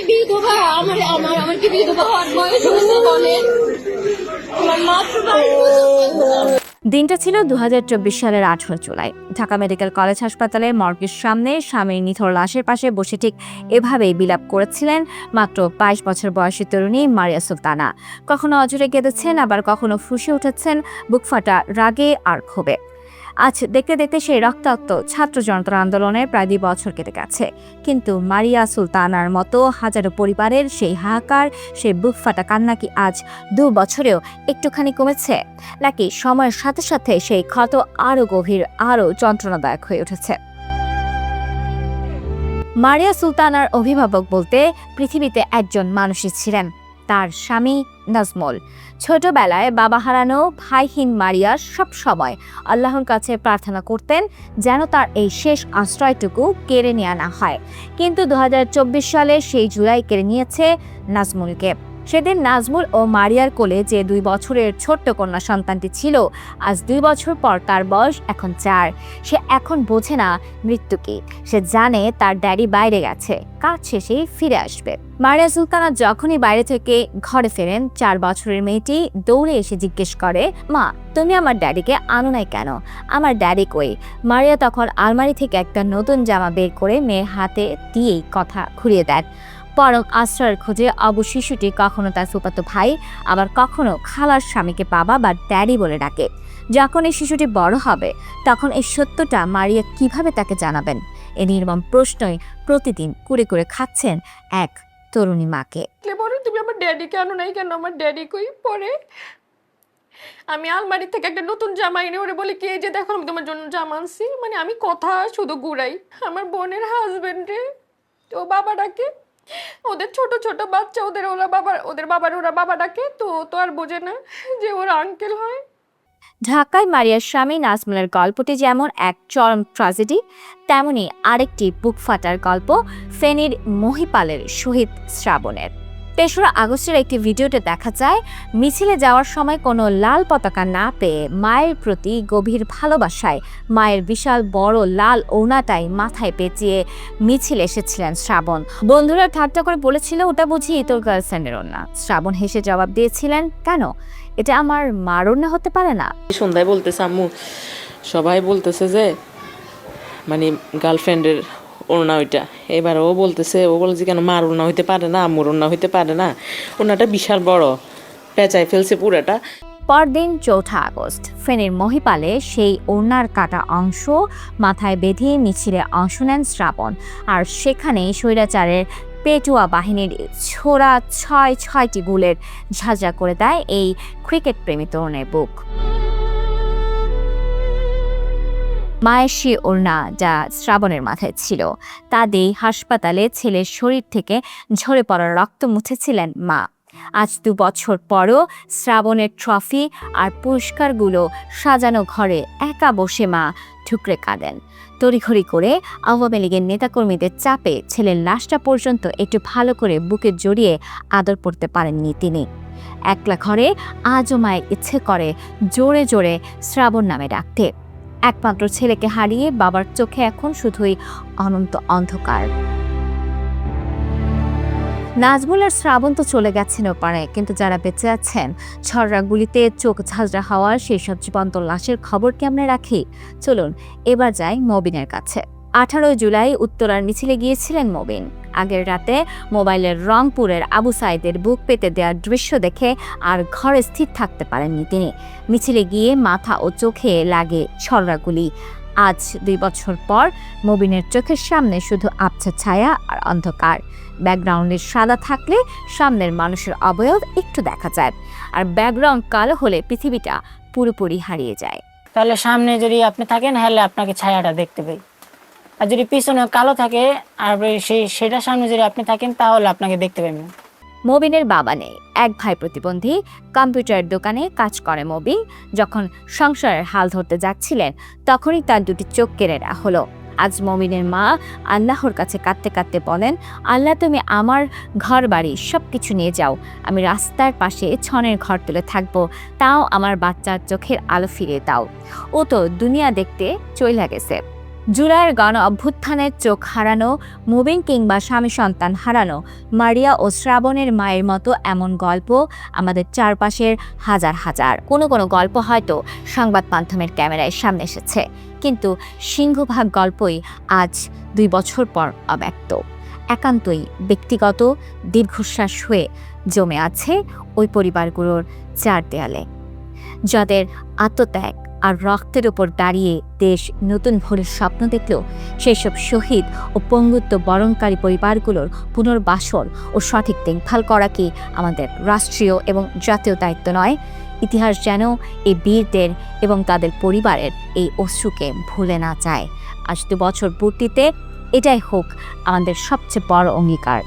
বিধবা, আমার আমার আমার কি বিধবা হওয়ার বয়স হয়েছে বলেন? আমার মাত্র 22 বছর। দিনটা ছিল 2024 সালের 18 জুলাই। ঢাকা মেডিকেল কলেজ হাসপাতালের মর্গের সামনে স্বামীর নিথর লাশের পাশে বসে ঠিক এভাবেই বিলাপ করেছিলেন মাত্র 22 বছর বয়সী তরুণী মারিয়া সুলতানা। কখনো অজরে কেঁদেছেন, আবার কখনো ফুঁসে উঠেছেন বুকফাটা রাগে আর ক্ষোভে। আজ দেখতে দেখতে সেই রক্তাক্ত ছাত্র জনতার আন্দোলনের প্রায় 2 বছর কেটে গেছে, কিন্তু মারিয়া সুলতানার মতো হাজারো পরিবারের সেই হাহাকার, সেই বুকফাটা কান্না কি আজ 2 বছরেও একটুখানি কমেছে, নাকি সময়ের সাথে সাথে সেই ক্ষত আরও গভীর, আরও যন্ত্রণাদায়ক হয়ে উঠেছে? মারিয়া সুলতানার অভিভাবক বলতে পৃথিবীতে একজন মানুষই ছিলেন, তার স্বামী নাজমুল। ছোটবেলায় বাবা হারানো ভাইহীন মারিয়া সব সময় আল্লাহর কাছে প্রার্থনা করতেন যেন তার এই শেষ আশ্রয়টুকু কেড়ে নেওয়া না হয়। কিন্তু 2024 সালে সেই জুলাই কেড়ে নিয়েছে নাজমুলকে। সেদিন নাজমুল ও মারিয়ার কোলে যে 2 বছরের ছোট্ট কন্যা সন্তানটি ছিল, আজ 2 বছর পর তার বয়স এখন 4। সে এখন বোঝে না মৃত্যু কি। সে জানে তার ড্যাডি বাইরে গেছে, কাজ শেষে ফিরে আসবে। মারিয়া সুলতানা যখনই বাইরে থেকে ঘরে ফেরেন, 4 বছরের মেয়েটি দৌড়ে এসে জিজ্ঞেস করে, মা, তুমি আমার ড্যাডিকে আনো নাই কেন? আমার ড্যাডি কই? মারিয়া তখন আলমারি থেকে একটা নতুন জামা বের করে মেয়ের হাতে দিয়েই কথা ঘুরিয়ে দেন। পরম আশ্রয়ের খোঁজে অবু শিশুটি কখনো তার ফুফাতো ভাই, আবার কখনো খালার স্বামীকে বাবা বা ড্যাডি বলে ডাকে। যখন এই শিশুটি বড় হবে, তখন এই সত্যটা মারিয়া কিভাবে তাকে জানাবেন? এই নির্মম প্রশ্নই প্রতিদিন কুরে কুরে খাচ্ছেন এক তরুণী মাকে। বলে তুমি আমার ড্যাডিকে আনো নাই কেন? আমার ড্যাডি কই? পরে আমি আলমারি থেকে একটা নতুন জামা এনে ওরে বলি কি, এই যে দেখো আমি তোমার জন্য জামা আনছি। মানে আমি কথা শুধু ঘুরাই। আমার বোনের হাজবেন্ডে ও বাবা ডাকে, ওদের ছোট ছোট বাচ্চা, ওদের বাবার ওরা বাবা ডাকে, তো তো আর বোঝে না যে ওর আঙ্কেল হয়। ঢাকায় মারিয়ার স্বামী নাজমুলের গল্পটি যেমন এক চরম ট্র্যাজেডি, তেমনি আরেকটি বুক ফাটার গল্প ফেনীর মহিপালের শহীদ শ্রাবণের। 3রা আগস্টের একটি ভিডিওতে দেখা যায়, মিছিলে যাওয়ার সময় কোনো লাল পতাকা না পেয়ে মায়ের প্রতি গভীর ভালোবাসায় মায়ের বিশাল বড় লাল ওড়নাটাই মাথায় পেঁচিয়ে মিছিলে এসেছিলেন শ্রাবণ। বন্ধুরা ঠাট্টা করে বলেছিল, ওটা বুঝি তোর গার্লফ্রেন্ডের ওড়না। শ্রাবণ হেসে জবাব দিয়েছিলেন, কেন, এটা আমার মার ওড়না হতে পারে না? সন্ধ্যায় বলতেছে আম্মু, সবাই বলতেছে যে মানে গার্লফ্রেন্ডের ওড়না ওইটা। এবার ও বলছে কেন মার ওড়না হইতে পারে না, আম্মুর ওড়না হইতে পারে না? ওড়নাটা বিশাল বড়, পেঁচায় ফেলছে পুরাটা। পরদিন 4 আগস্ট ফেনীর মহিপালে সেই ওড়নার কাটা অংশ মাথায় বেঁধে মিছিলে অংশ নেন শ্রাবণ। আর সেখানেই স্বৈরাচারের পেটুয়া বাহিনীর ছোড়া 6টি গুলের ঝাঁঝরা করে দেয় এই ক্রিকেট প্রেমী তরুণের বুক। মায়ের সে ওড়না যা শ্রাবণের মাথায় ছিল, তা দিয়ে হাসপাতালে ছেলের শরীর থেকে ঝরে পড়া রক্ত মুছেছিলেন মা। আজ 2 বছর পরও শ্রাবণের ট্রফি আর পুরস্কারগুলো সাজানো ঘরে একা বসে মা ঠুকরে কাঁদেন। তড়িঘড়ি করে আওয়ামী লীগের নেতাকর্মীদের চাপে ছেলের লাশটা পর্যন্ত একটু ভালো করে বুকে জড়িয়ে আদর করতে পারেননি তিনি। একলা ঘরে আজও মায়ের ইচ্ছে করে জোরে জোরে শ্রাবণ নামে ডাকতে। একমাত্র ছেলেকে হারিয়ে বাবার চোখে এখন শুধুই অনন্ত অন্ধকার। নাজমুল আর শ্রাবণ তো চলে গেছেন ওপারে, কিন্তু যারা বেঁচে আছেন, ছড়রা গুলিতে চোখ ঝাঁঝরা হওয়ার সেই সব জীবন্ত লাশের খবর কেমনে রাখি? চলুন এবার যাই মবিনের কাছে। 18 জুলাই উত্তরার মিছিলে গিয়েছিলেন মবিন। আগের রাতে মোবাইলের রংপুরের আবু সাইদের বুক পেতে দেওয়ার দৃশ্য দেখে আর ঘরে স্থির থাকতে পারেননি তিনি। মিছিলে গিয়ে মাথা ও চোখে লাগে ছড়রাগুলি। আজ 2 বছর পর মবিনের চোখের সামনে শুধু আবছা ছায়া আর অন্ধকার। ব্যাকগ্রাউন্ডের সাদা থাকলে সামনের মানুষের অবয়ব একটু দেখা যায়, আর ব্যাকগ্রাউন্ড কালো হলে পৃথিবীটা পুরোপুরি হারিয়ে যায়। তাহলে সামনে যদি আপনি থাকেন, তাহলে আপনাকে ছায়াটা দেখতে পাই। আর যদি পিছনে কালো থাকে আর সেটা সামনে যদি আপনি থাকেন, তাহলে আপনাকে দেখতে পাবেন। মবিনের বাবা নেই, এক ভাই প্রতিবন্ধী, কম্পিউটার দোকানে কাজ করে মবিন। যখন সংসারের হাল ধরতে যাচ্ছিলেন, তখনই তার 2টি চোখ কেড়ে নেওয়া হলো। আজ মবিনের মা আল্লাহর কাছে কাঁদতে কাঁদতে বলেন, আল্লাহ, তুমি আমার ঘর বাড়ি সব কিছু নিয়ে যাও, আমি রাস্তার পাশে ছনের ঘর তুলে থাকবো, তাও আমার বাচ্চার চোখের আলো ফিরিয়ে দাও। ও তো দুনিয়া দেখতে চইলা গেছে। জুলাইয়ের গণ অভ্যুত্থানের চোখ হারানো, মুবিন কিংবা স্বামী সন্তান হারানো মারিয়া ও শ্রাবণের মায়ের মতো এমন গল্প আমাদের চারপাশের হাজার হাজার। কোনো কোনো গল্প হয়তো সংবাদ মাধ্যমের ক্যামেরায় সামনে এসেছে, কিন্তু সিংহভাগ গল্পই আজ 2 বছর পর অব্যক্ত, একান্তই ব্যক্তিগত, দীর্ঘশ্বাস হয়ে জমে আছে ওই পরিবারগুলোর চার দেয়ালে। যাদের আত্মত্যাগ আর রক্তের উপর দাঁড়িয়ে দেশ নতুন ভোরের স্বপ্ন দেখল, সেই সব শহীদ ও পঙ্গুত্ব বরণকারী পরিবারগুলোর পুনর্বাসন ও সঠিক দেখভাল করা কি আমাদের রাষ্ট্রীয় এবং জাতীয় দায়িত্ব নয়? ইতিহাস যেন এই বীরদের এবং তাদের পরিবারের এই অশ্রুকে ভুলে না যায়। আজ 2 বছর পূর্তিতে এটাই হোক আমাদের সবচেয়ে বড় অঙ্গীকার।